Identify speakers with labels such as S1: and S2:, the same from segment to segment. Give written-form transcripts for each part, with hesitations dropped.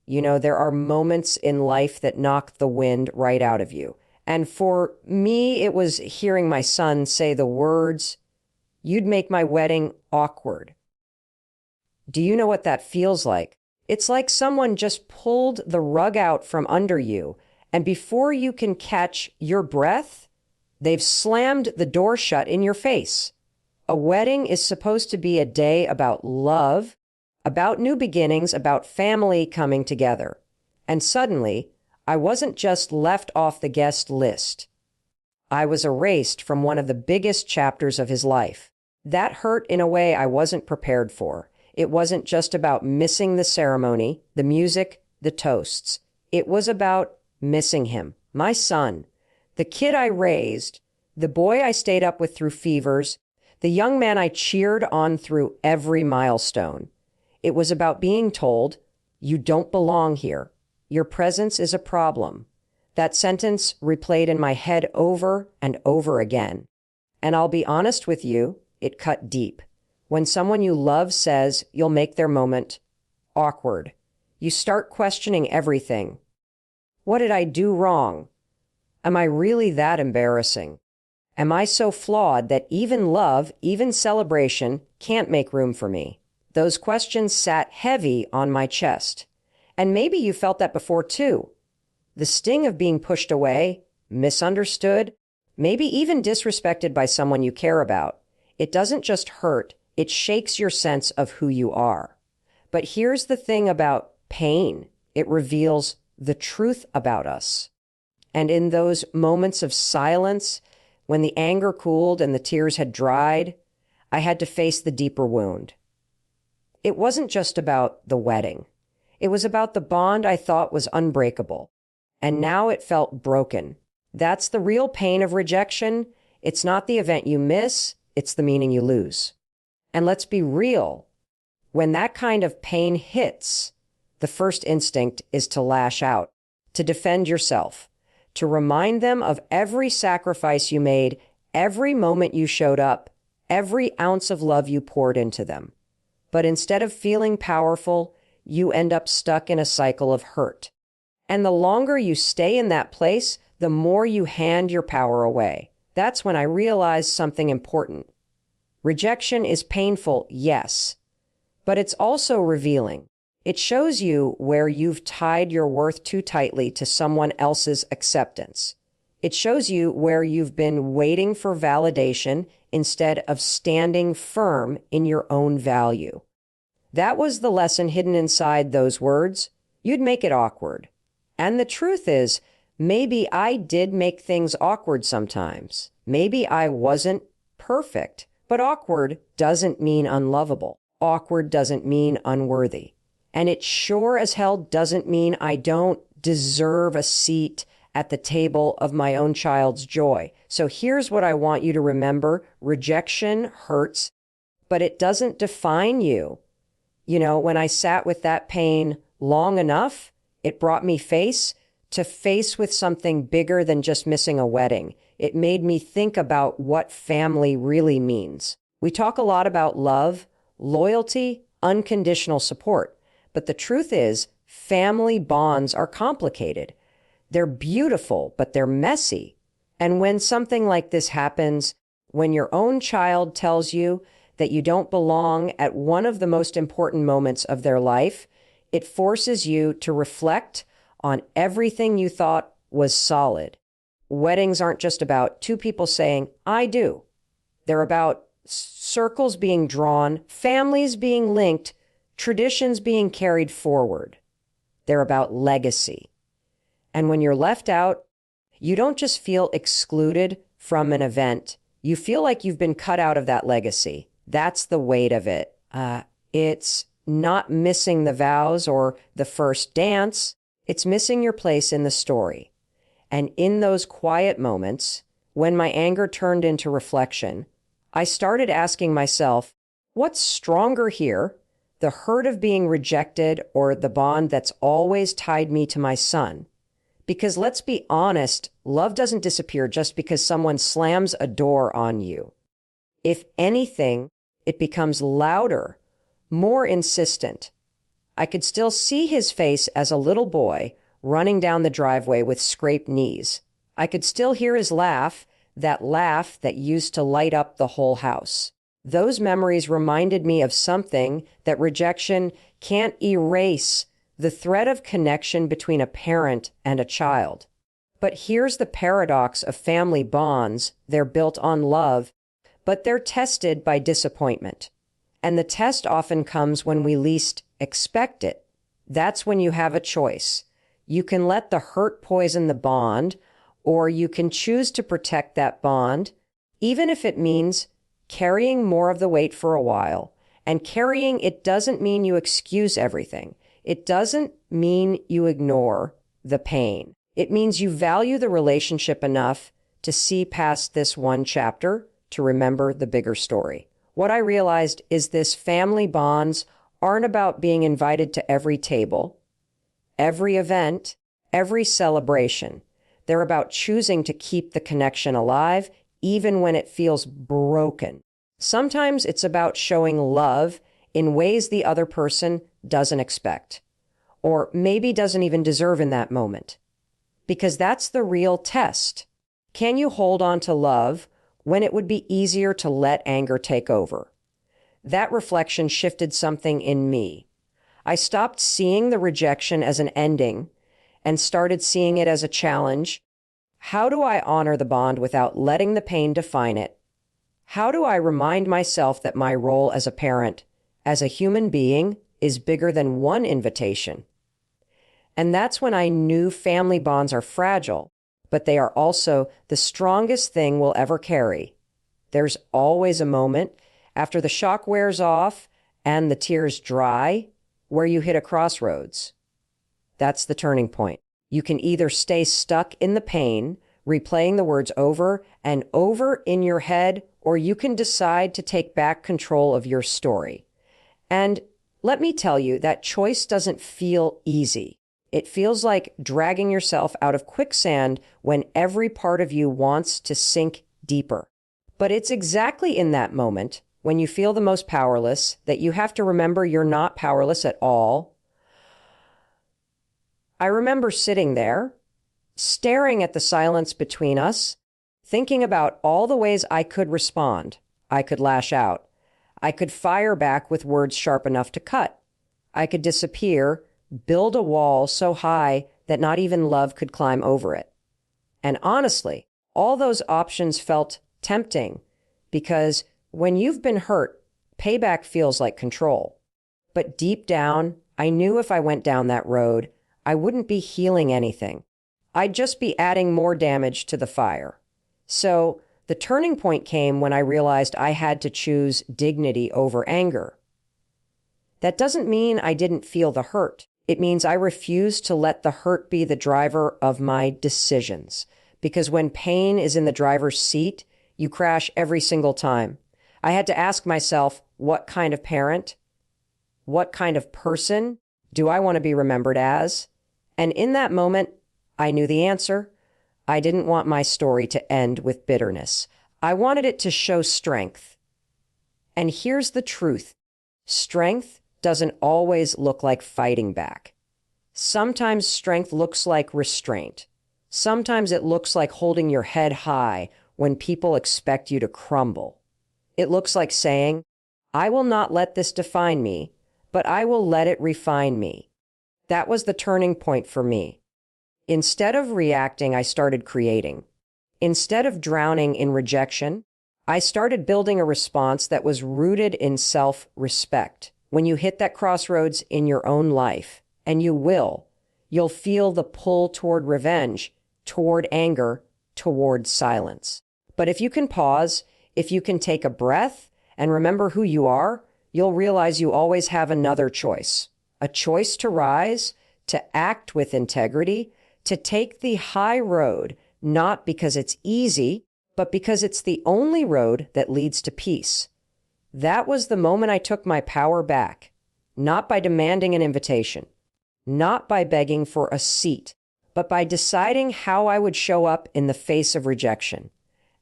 S1: There are moments in life that knock the wind right out of you. And for me, it was hearing my son say the words, "You'd make my wedding awkward." Do you know what that feels like? It's like someone just pulled the rug out from under you, and before you can catch your breath, they've slammed the door shut in your face. A wedding is supposed to be a day about love, about new beginnings, about family coming together. And suddenly, I wasn't just left off the guest list. I was erased from one of the biggest chapters of his life. That hurt in a way I wasn't prepared for. It wasn't just about missing the ceremony, the music, the toasts. It was about missing him, my son, the kid I raised, the boy I stayed up with through fevers, the young man I cheered on through every milestone. It was about being told, "You don't belong here. Your presence is a problem." That sentence replayed in my head over and over again. And I'll be honest with you, it cut deep. When someone you love says you'll make their moment awkward, you start questioning everything. What did I do wrong? Am I really that embarrassing? Am I so flawed that even love, even celebration, can't make room for me? Those questions sat heavy on my chest. And maybe you felt that before too. The sting of being pushed away, misunderstood, maybe even disrespected by someone you care about. It doesn't just hurt, it shakes your sense of who you are. But here's the thing about pain. It reveals the truth about us. And in those moments of silence, when the anger cooled and the tears had dried, I had to face the deeper wound. It wasn't just about the wedding. It was about the bond I thought was unbreakable. And now it felt broken. That's the real pain of rejection. It's not the event you miss, it's the meaning you lose. And let's be real. When that kind of pain hits, the first instinct is to lash out, to defend yourself, to remind them of every sacrifice you made, every moment you showed up, every ounce of love you poured into them. But instead of feeling powerful, you end up stuck in a cycle of hurt. And the longer you stay in that place, the more you hand your power away. That's when I realized something important. Rejection is painful, yes, but it's also revealing. It shows you where you've tied your worth too tightly to someone else's acceptance. It shows you where you've been waiting for validation instead of standing firm in your own value. That was the lesson hidden inside those words. You'd make it awkward. And the truth is, maybe I did make things awkward sometimes. Maybe I wasn't perfect. But awkward doesn't mean unlovable. Awkward doesn't mean unworthy. And it sure as hell doesn't mean I don't deserve a seat at the table of my own child's joy. So here's what I want you to remember. Rejection hurts, but it doesn't define you. When I sat with that pain long enough, it brought me face to face with something bigger than just missing a wedding. It made me think about what family really means. We talk a lot about love, loyalty, unconditional support. But the truth is, family bonds are complicated. They're beautiful, but they're messy. And when something like this happens, when your own child tells you that you don't belong at one of the most important moments of their life, it forces you to reflect on everything you thought was solid. Weddings aren't just about two people saying, "I do." They're about circles being drawn, families being linked, traditions being carried forward. They're about legacy. And when you're left out, you don't just feel excluded from an event. You feel like you've been cut out of that legacy. That's the weight of it. It's not missing the vows or the first dance. It's missing your place in the story. And in those quiet moments, when my anger turned into reflection, I started asking myself, what's stronger here, the hurt of being rejected or the bond that's always tied me to my son? Because let's be honest, love doesn't disappear just because someone slams a door on you. If anything, it becomes louder, more insistent. I could still see his face as a little boy running down the driveway with scraped knees. I could still hear his laugh that used to light up the whole house. Those memories reminded me of something that rejection can't erase: the thread of connection between a parent and a child. But here's the paradox of family bonds. They're built on love, but they're tested by disappointment. And the test often comes when we least expect it. That's when you have a choice. You can let the hurt poison the bond, or you can choose to protect that bond, even if it means carrying more of the weight for a while. And carrying it doesn't mean you excuse everything. It doesn't mean you ignore the pain. It means you value the relationship enough to see past this one chapter, to remember the bigger story. What I realized is this: family bonds aren't about being invited to every table, every event, every celebration. They're about choosing to keep the connection alive, even when it feels broken. Sometimes it's about showing love in ways the other person doesn't expect, or maybe doesn't even deserve in that moment. Because that's the real test. Can you hold on to love when it would be easier to let anger take over? That reflection shifted something in me. I stopped seeing the rejection as an ending and started seeing it as a challenge. How do I honor the bond without letting the pain define it? How do I remind myself that my role as a parent, as a human being, is bigger than one invitation? And that's when I knew family bonds are fragile, but they are also the strongest thing we'll ever carry. There's always a moment after the shock wears off and the tears dry where you hit a crossroads. That's the turning point. You can either stay stuck in the pain, replaying the words over and over in your head, or you can decide to take back control of your story. And let me tell you, that choice doesn't feel easy. It feels like dragging yourself out of quicksand when every part of you wants to sink deeper. But it's exactly in that moment, when you feel the most powerless, that you have to remember you're not powerless at all. I remember sitting there, staring at the silence between us, thinking about all the ways I could respond. I could lash out. I could fire back with words sharp enough to cut. I could disappear, build a wall so high that not even love could climb over it. And honestly, all those options felt tempting, because when you've been hurt, payback feels like control. But deep down, I knew if I went down that road, I wouldn't be healing anything. I'd just be adding more damage to the fire. So the turning point came when I realized I had to choose dignity over anger. That doesn't mean I didn't feel the hurt. It means I refused to let the hurt be the driver of my decisions. Because when pain is in the driver's seat, you crash every single time. I had to ask myself, what kind of parent, what kind of person do I want to be remembered as? And in that moment, I knew the answer. I didn't want my story to end with bitterness. I wanted it to show strength. And here's the truth. Strength doesn't always look like fighting back. Sometimes strength looks like restraint. Sometimes it looks like holding your head high when people expect you to crumble. It looks like saying, I will not let this define me, but I will let it refine me. That was the turning point for me. Instead of reacting, I started creating. Instead of drowning in rejection, I started building a response that was rooted in self-respect. When you hit that crossroads in your own life, and you'll feel the pull toward revenge, toward anger, toward silence. But if you can pause, if you can take a breath and remember who you are, you'll realize you always have another choice. A choice to rise, to act with integrity, to take the high road, not because it's easy, but because it's the only road that leads to peace. That was the moment I took my power back, not by demanding an invitation, not by begging for a seat, but by deciding how I would show up in the face of rejection.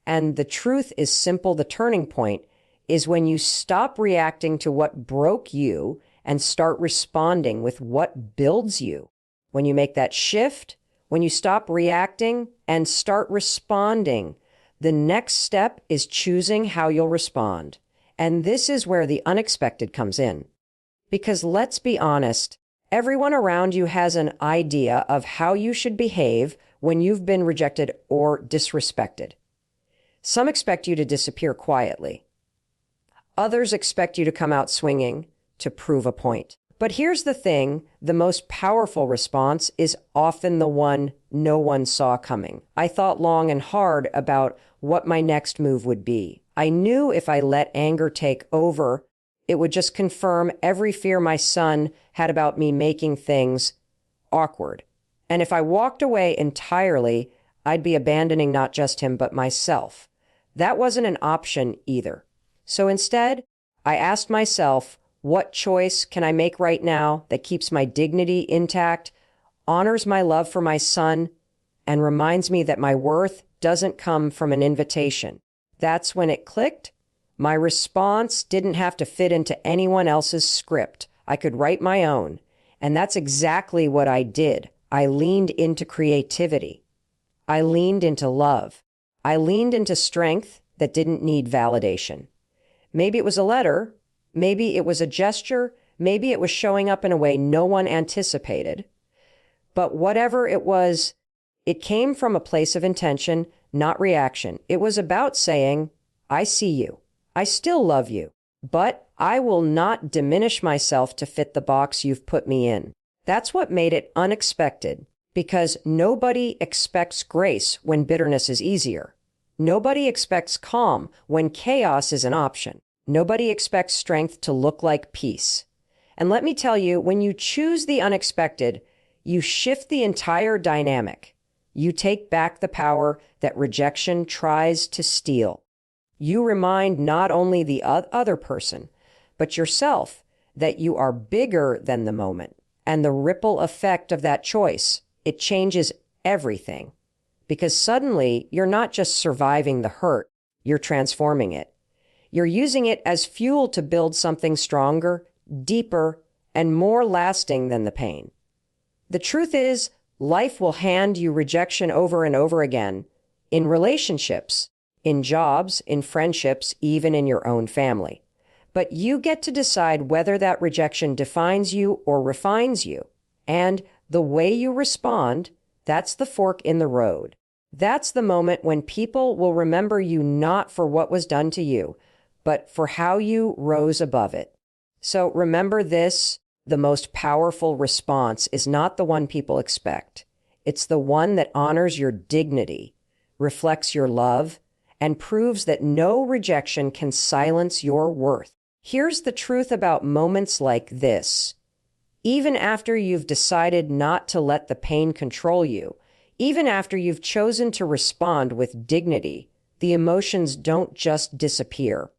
S1: And the truth is simple. The turning point is when you stop reacting to what broke you and start responding with what builds you. When you make that shift, when you stop reacting and start responding, the next step is choosing how you'll respond. And this is where the unexpected comes in. Because let's be honest, everyone around you has an idea of how you should behave when you've been rejected or disrespected. Some expect you to disappear quietly. Others expect you to come out swinging to prove a point. But here's the thing, the most powerful response is often the one no one saw coming. I thought long and hard about what my next move would be. I knew if I let anger take over, it would just confirm every fear my son had about me making things awkward. And if I walked away entirely, I'd be abandoning not just him, but myself. That wasn't an option either. So instead, I asked myself, what choice can I make right now that keeps my dignity intact, honors my love for my son, and reminds me that my worth doesn't come from an invitation? That's when it clicked. My response didn't have to fit into anyone else's script. I could write my own. And that's exactly what I did. I leaned into creativity. I leaned into love. I leaned into strength that didn't need validation. Maybe it was a letter. Maybe it was a gesture. Maybe it was showing up in a way no one anticipated. But whatever it was, it came from a place of intention, not reaction. It was about saying, I see you. I still love you, but I will not diminish myself to fit the box you've put me in. That's what made it unexpected, because nobody expects grace when bitterness is easier. Nobody expects calm when chaos is an option. Nobody expects strength to look like peace. And let me tell you, when you choose the unexpected, you shift the entire dynamic. You take back the power that rejection tries to steal. You remind not only the other person, but yourself that you are bigger than the moment. And the ripple effect of that choice, it changes everything. Because suddenly, you're not just surviving the hurt, you're transforming it. You're using it as fuel to build something stronger, deeper, and more lasting than the pain. The truth is, life will hand you rejection over and over again, in relationships, in jobs, in friendships, even in your own family. But you get to decide whether that rejection defines you or refines you. And the way you respond, that's the fork in the road. That's the moment when people will remember you not for what was done to you, but for how you rose above it. So remember this, the most powerful response is not the one people expect. It's the one that honors your dignity, reflects your love, and proves that no rejection can silence your worth. Here's the truth about moments like this. Even after you've decided not to let the pain control you, even after you've chosen to respond with dignity, the emotions don't just disappear.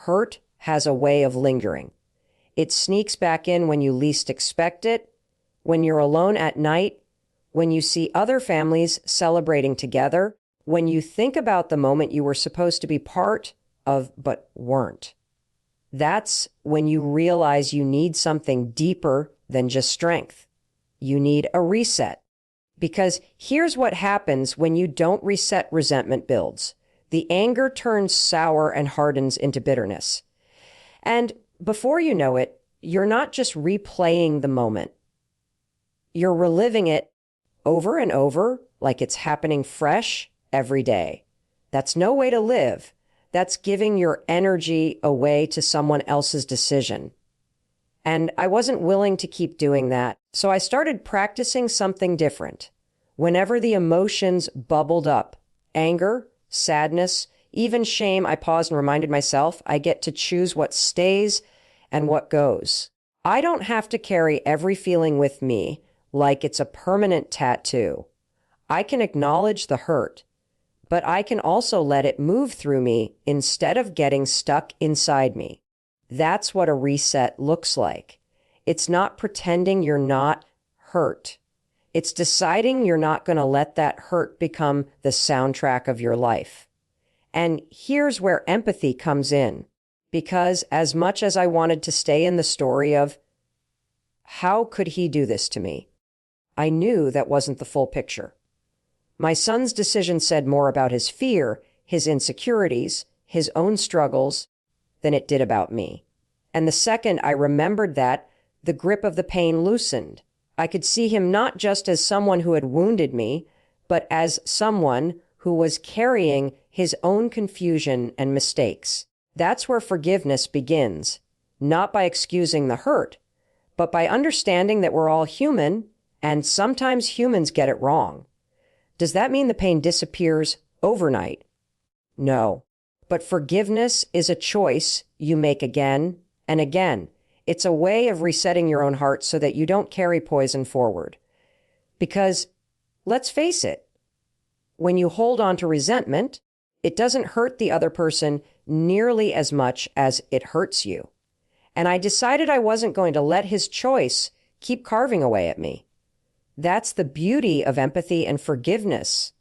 S1: Hurt has a way of lingering. It sneaks back in when you least expect it, when you're alone at night, when you see other families celebrating together, when you think about the moment you were supposed to be part of but weren't. That's when you realize you need something deeper than just strength. You need a reset. Because here's what happens when you don't reset. Resentment builds. The anger turns sour and hardens into bitterness. And before you know it, you're not just replaying the moment. You're reliving it over and over like it's happening fresh every day. That's no way to live. That's giving your energy away to someone else's decision. And I wasn't willing to keep doing that. So I started practicing something different. Whenever the emotions bubbled up, anger, sadness, even shame, I paused and reminded myself I get to choose what stays and what goes. I don't have to carry every feeling with me like it's a permanent tattoo. I can acknowledge the hurt, but I can also let it move through me instead of getting stuck inside me. That's what a reset looks like. It's not pretending you're not hurt. It's deciding you're not going to let that hurt become the soundtrack of your life. And here's where empathy comes in. Because as much as I wanted to stay in the story of, How could he do this to me? I knew that wasn't the full picture. My son's decision said more about his fear, his insecurities, his own struggles, than it did about me. And the second I remembered that, the grip of the pain loosened. I could see him not just as someone who had wounded me, but as someone who was carrying his own confusion and mistakes. That's where forgiveness begins, not by excusing the hurt, but by understanding that we're all human, and sometimes humans get it wrong. Does that mean the pain disappears overnight? No. But forgiveness is a choice you make again and again. It's a way of resetting your own heart so that you don't carry poison forward. Because, let's face it, when you hold on to resentment, it doesn't hurt the other person nearly as much as it hurts you. And I decided I wasn't going to let his choice keep carving away at me. That's the beauty of empathy and forgiveness.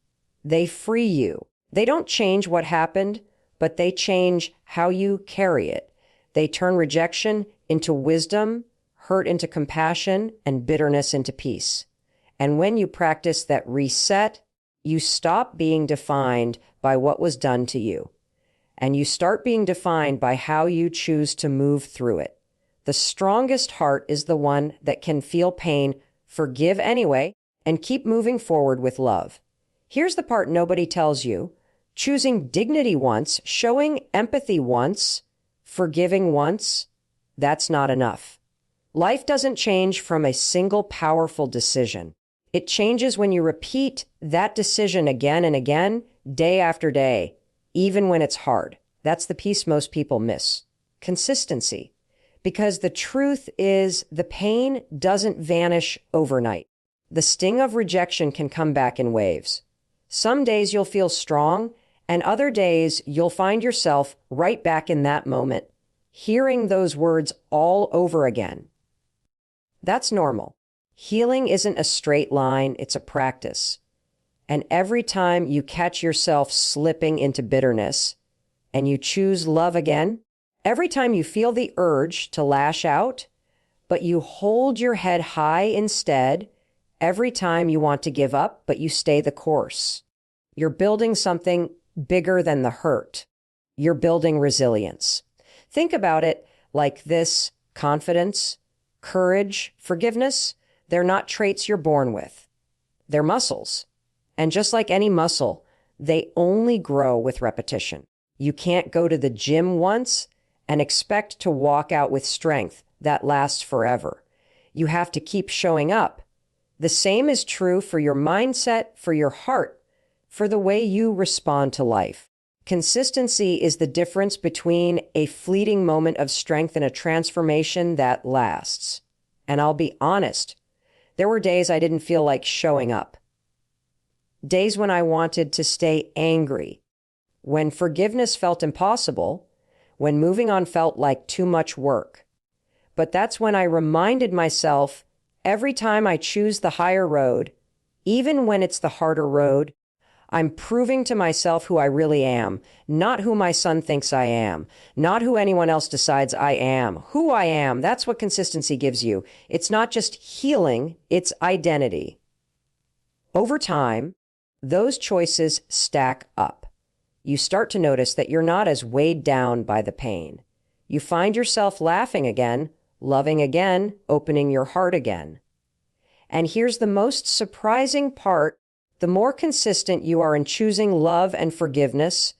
S1: They free you. They don't change what happened, but they change how you carry it. They turn rejection into wisdom, hurt into compassion, and bitterness into peace. And when you practice that reset, you stop being defined by what was done to you. And you start being defined by how you choose to move through it. The strongest heart is the one that can feel pain, forgive anyway, and keep moving forward with love. Here's the part nobody tells you. Choosing dignity once, showing empathy once, forgiving once, that's not enough. Life doesn't change from a single powerful decision. It changes when you repeat that decision again and again, day after day, even when it's hard. That's the piece most people miss. Consistency. Because the truth is, the pain doesn't vanish overnight. The sting of rejection can come back in waves. Some days you'll feel strong, and other days you'll find yourself right back in that moment, hearing those words all over again. That's normal. Healing isn't a straight line, it's a practice. And every time you catch yourself slipping into bitterness and you choose love again, every time you feel the urge to lash out, but you hold your head high instead, every time you want to give up, but you stay the course, you're building something bigger than the hurt. You're building resilience. Think about it like this: confidence, courage, forgiveness, they're not traits you're born with. They're muscles. And just like any muscle, they only grow with repetition. You can't go to the gym once and expect to walk out with strength that lasts forever. You have to keep showing up. The same is true for your mindset, for your heart, for the way you respond to life. Consistency is the difference between a fleeting moment of strength and a transformation that lasts. And I'll be honest, there were days I didn't feel like showing up. Days when I wanted to stay angry, when forgiveness felt impossible, when moving on felt like too much work. But that's when I reminded myself, every time I choose the higher road, even when it's the harder road, I'm proving to myself who I really am, not who my son thinks I am, not who anyone else decides I am. Who I am, that's what consistency gives you. It's not just healing, it's identity. Over time, those choices stack up. You start to notice that you're not as weighed down by the pain. You find yourself laughing again, loving again, opening your heart again. And here's the most surprising part. The more consistent you are in choosing love and forgiveness,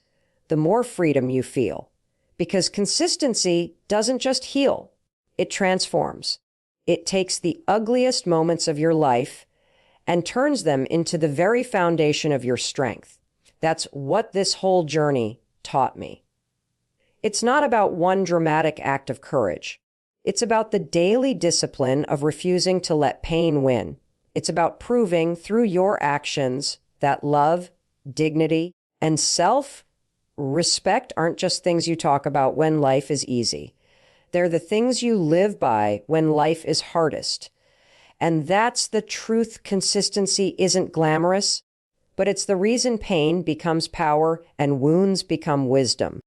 S1: the more freedom you feel. Because consistency doesn't just heal, it transforms. It takes the ugliest moments of your life and turns them into the very foundation of your strength. That's what this whole journey taught me. It's not about one dramatic act of courage. It's about the daily discipline of refusing to let pain win. It's about proving through your actions that love, dignity, and self-respect aren't just things you talk about when life is easy. They're the things you live by when life is hardest. And that's the truth. Consistency isn't glamorous, but it's the reason pain becomes power and wounds become wisdom.